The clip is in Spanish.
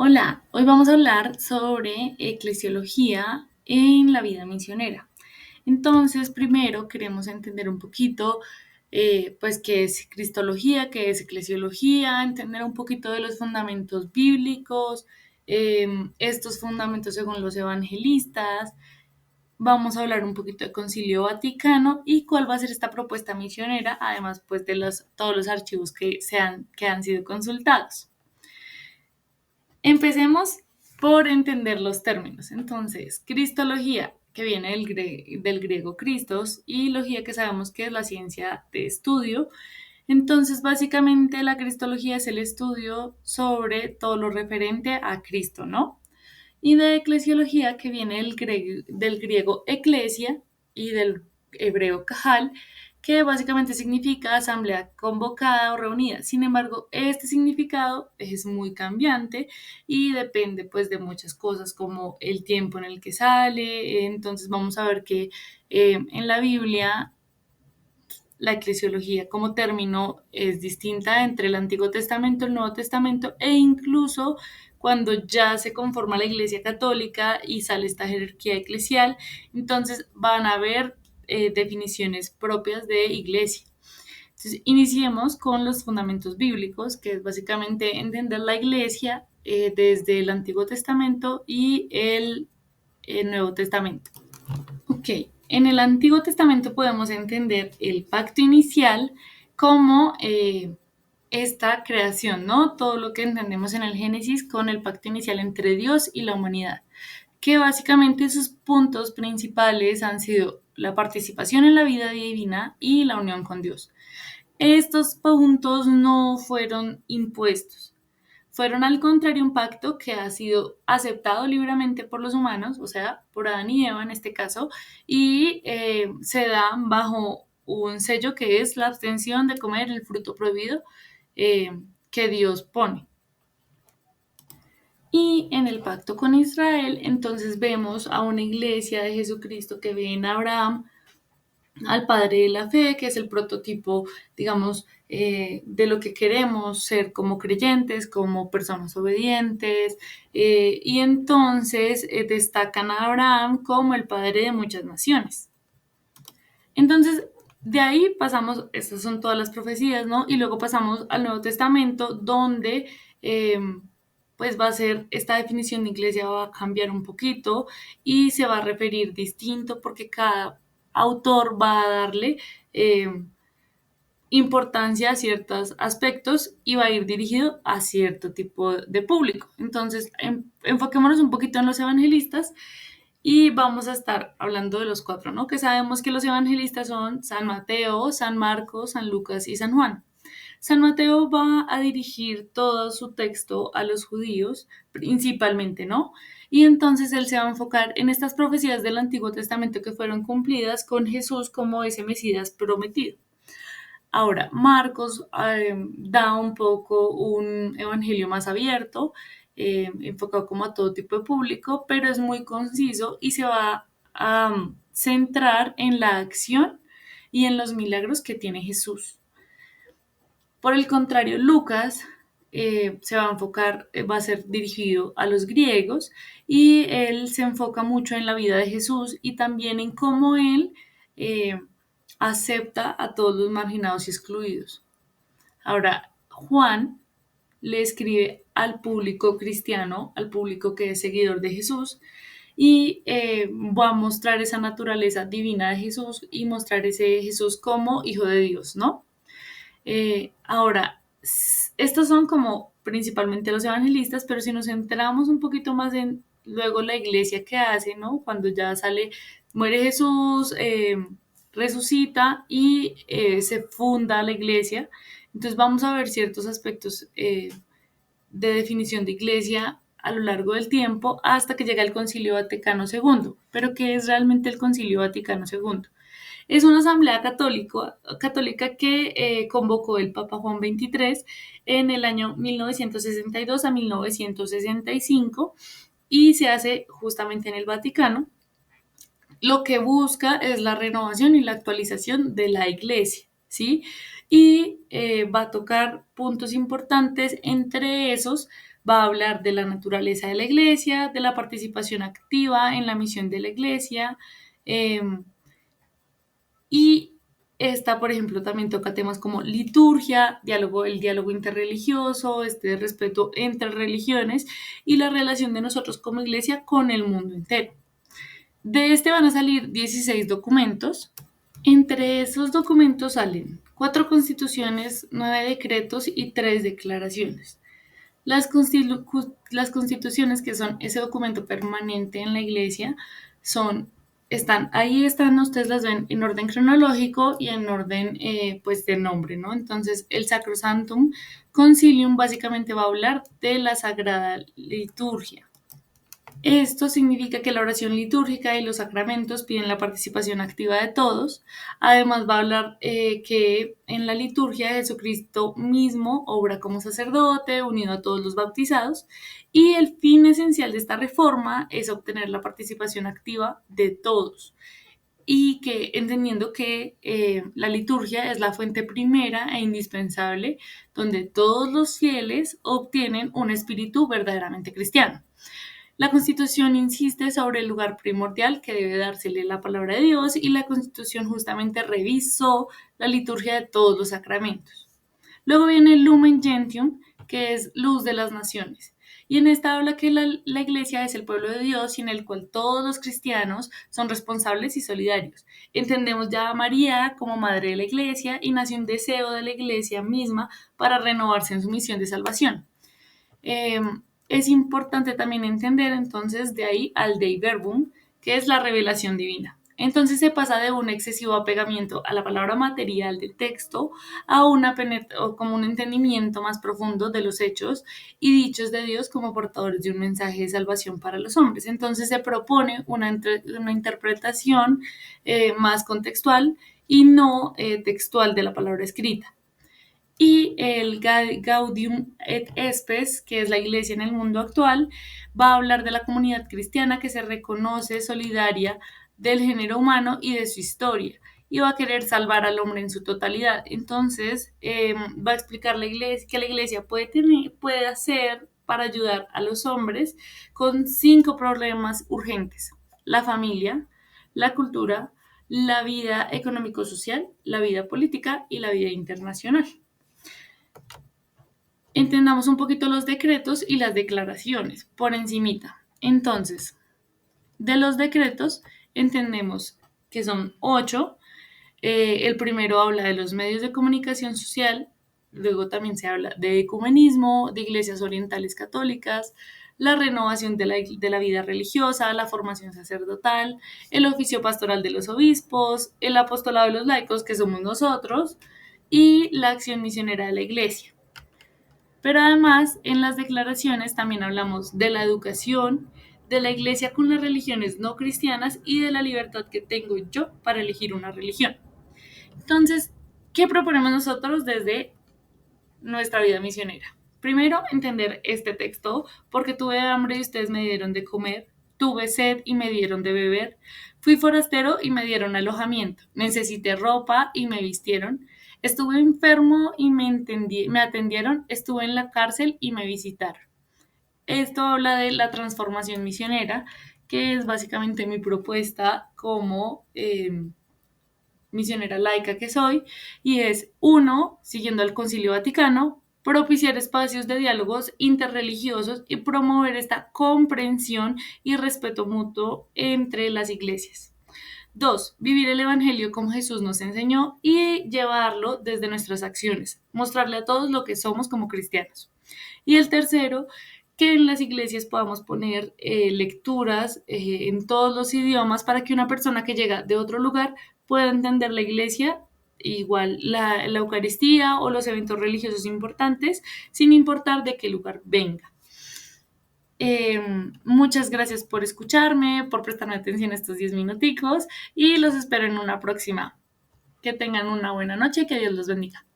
Hola, hoy vamos a hablar sobre eclesiología en la vida misionera. Entonces, primero queremos entender un poquito, pues, qué es cristología, qué es eclesiología, entender un poquito de los fundamentos bíblicos, estos fundamentos según los evangelistas. Vamos a hablar un poquito de Concilio Vaticano y cuál va a ser esta propuesta misionera, además, pues, de todos los archivos que han sido consultados. Empecemos por entender los términos. Entonces, cristología, que viene del griego Christos, y logía, que sabemos que es la ciencia de estudio. Entonces, básicamente la cristología es el estudio sobre todo lo referente a Cristo, ¿no? Y de eclesiología, que viene del griego eclesia y del hebreo kahal, que básicamente significa asamblea convocada o reunida. Sin embargo, este significado es muy cambiante y depende pues de muchas cosas como el tiempo en el que sale. Entonces vamos a ver que en la Biblia la eclesiología como término es distinta entre el Antiguo Testamento, el Nuevo Testamento e incluso cuando ya se conforma la Iglesia Católica y sale esta jerarquía eclesial, entonces van a haber definiciones propias de iglesia. Entonces, iniciemos con los fundamentos bíblicos, que es básicamente entender la iglesia desde el Antiguo Testamento y el Nuevo Testamento. Ok, en el Antiguo Testamento podemos entender el pacto inicial como esta creación, ¿no? Todo lo que entendemos en el Génesis con el pacto inicial entre Dios y la humanidad, que básicamente sus puntos principales han sido la participación en la vida divina y la unión con Dios. Estos puntos no fueron impuestos, fueron al contrario un pacto que ha sido aceptado libremente por los humanos, o sea, por Adán y Eva en este caso, y se da bajo un sello que es la abstención de comer el fruto prohibido que Dios pone. Y en el pacto con Israel, entonces vemos a una iglesia de Jesucristo que ve en Abraham al padre de la fe, que es el prototipo, digamos, de lo que queremos ser como creyentes, como personas obedientes, y entonces destacan a Abraham como el padre de muchas naciones. Entonces, de ahí pasamos, estas son todas las profecías, ¿no? Y luego pasamos al Nuevo Testamento, donde pues va a ser esta definición de iglesia va a cambiar un poquito y se va a referir distinto porque cada autor va a darle eh, importancia a ciertos aspectos y va a ir dirigido a cierto tipo de público. Entonces, enfoquémonos un poquito en los evangelistas y vamos a estar hablando de los cuatro, ¿no? Que sabemos que los evangelistas son San Mateo, San Marcos, San Lucas y San Juan. San Mateo va a dirigir todo su texto a los judíos, principalmente, ¿no? Y entonces él se va a enfocar en estas profecías del Antiguo Testamento que fueron cumplidas con Jesús como ese Mesías prometido. Ahora, Marcos da un poco un evangelio más abierto, enfocado como a todo tipo de público, pero es muy conciso y se va a centrar en la acción y en los milagros que tiene Jesús. Por el contrario, Lucas se va a enfocar, va a ser dirigido a los griegos y él se enfoca mucho en la vida de Jesús y también en cómo él eh, acepta a todos los marginados y excluidos. Ahora, Juan le escribe al público cristiano, al público que es seguidor de Jesús, y va a mostrar esa naturaleza divina de Jesús y mostrar ese Jesús como hijo de Dios, ¿no? Ahora, estos son como principalmente los evangelistas, pero si nos centramos un poquito más en luego la iglesia que hace, ¿no? Cuando ya sale, muere Jesús, resucita y se funda la iglesia. Entonces vamos a ver ciertos aspectos de definición de iglesia a lo largo del tiempo hasta que llega el Concilio Vaticano II. Pero ¿qué es realmente el Concilio Vaticano II? Es una asamblea católica que convocó el Papa Juan XXIII en el año 1962 a 1965 y se hace justamente en el Vaticano. Lo que busca es la renovación y la actualización de la Iglesia. ¿sí? Y va a tocar puntos importantes, entre esos va a hablar de la naturaleza de la iglesia, de la participación activa en la misión de la iglesia, eh, y esta, por ejemplo, también toca temas como liturgia, diálogo, el diálogo interreligioso, este respeto entre religiones y la relación de nosotros como iglesia con el mundo entero. De este van a salir 16 documentos. Entre esos documentos salen 4 constituciones, 9 decretos y 3 declaraciones. Las constituciones, que son ese documento permanente en la iglesia, están, ustedes las ven en orden cronológico y en orden pues de nombre, ¿no? Entonces el Sacrosanctum Concilium básicamente va a hablar de la Sagrada Liturgia. Esto significa que la oración litúrgica y los sacramentos piden la participación activa de todos. Además va a hablar que en la liturgia Jesucristo mismo obra como sacerdote, unido a todos los bautizados, y el fin esencial de esta reforma es obtener la participación activa de todos. Y que entendiendo que la liturgia es la fuente primera e indispensable donde todos los fieles obtienen un espíritu verdaderamente cristiano. La Constitución insiste sobre el lugar primordial que debe dársele la palabra de Dios, y la Constitución justamente revisó la liturgia de todos los sacramentos. Luego viene el Lumen Gentium, que es luz de las naciones. Y en esta habla que la iglesia es el pueblo de Dios y en el cual todos los cristianos son responsables y solidarios. Entendemos ya a María como madre de la iglesia y nació un deseo de la iglesia misma para renovarse en su misión de salvación. Eh, es importante también entender entonces de ahí al Dei Verbum, que es la revelación divina. Entonces se pasa de un excesivo apegamiento a la palabra material del texto a como un entendimiento más profundo de los hechos y dichos de Dios como portadores de un mensaje de salvación para los hombres. Entonces se propone una interpretación más contextual y no textual de la palabra escrita. Y el Gaudium et Spes, que es la iglesia en el mundo actual, va a hablar de la comunidad cristiana que se reconoce solidaria del género humano y de su historia, y va a querer salvar al hombre en su totalidad. Entonces, va a explicar la iglesia, que la iglesia puede hacer para ayudar a los hombres con 5 problemas urgentes: la familia, la cultura, la vida económico-social, la vida política y la vida internacional. Entendamos un poquito los decretos y las declaraciones por encimita. Entonces, de los decretos entendemos que son 8. El primero habla de los medios de comunicación social, luego también se habla de ecumenismo, de iglesias orientales católicas, la renovación de la vida religiosa, la formación sacerdotal, el oficio pastoral de los obispos, el apostolado de los laicos, que somos nosotros, y la acción misionera de la iglesia. Pero además, en las declaraciones también hablamos de la educación, de la iglesia con las religiones no cristianas y de la libertad que tengo yo para elegir una religión. Entonces, ¿qué proponemos nosotros desde nuestra vida misionera? Primero, entender este texto, porque tuve hambre y ustedes me dieron de comer, tuve sed y me dieron de beber, fui forastero y me dieron alojamiento, necesité ropa y me vistieron, estuve enfermo y me atendieron, estuve en la cárcel y me visitaron. Esto habla de la transformación misionera, que es básicamente mi propuesta como misionera laica que soy, y es: uno, siguiendo al Concilio Vaticano, propiciar espacios de diálogos interreligiosos y promover esta comprensión y respeto mutuo entre las iglesias. 2, vivir el Evangelio como Jesús nos enseñó y llevarlo desde nuestras acciones, mostrarle a todos lo que somos como cristianos. Y el tercero, que en las iglesias podamos poner lecturas en todos los idiomas para que una persona que llega de otro lugar pueda entender la iglesia, igual la Eucaristía o los eventos religiosos importantes, sin importar de qué lugar venga. Muchas gracias por escucharme, por prestarme atención estos 10 minuticos y los espero en una próxima. Que tengan una buena noche, que Dios los bendiga.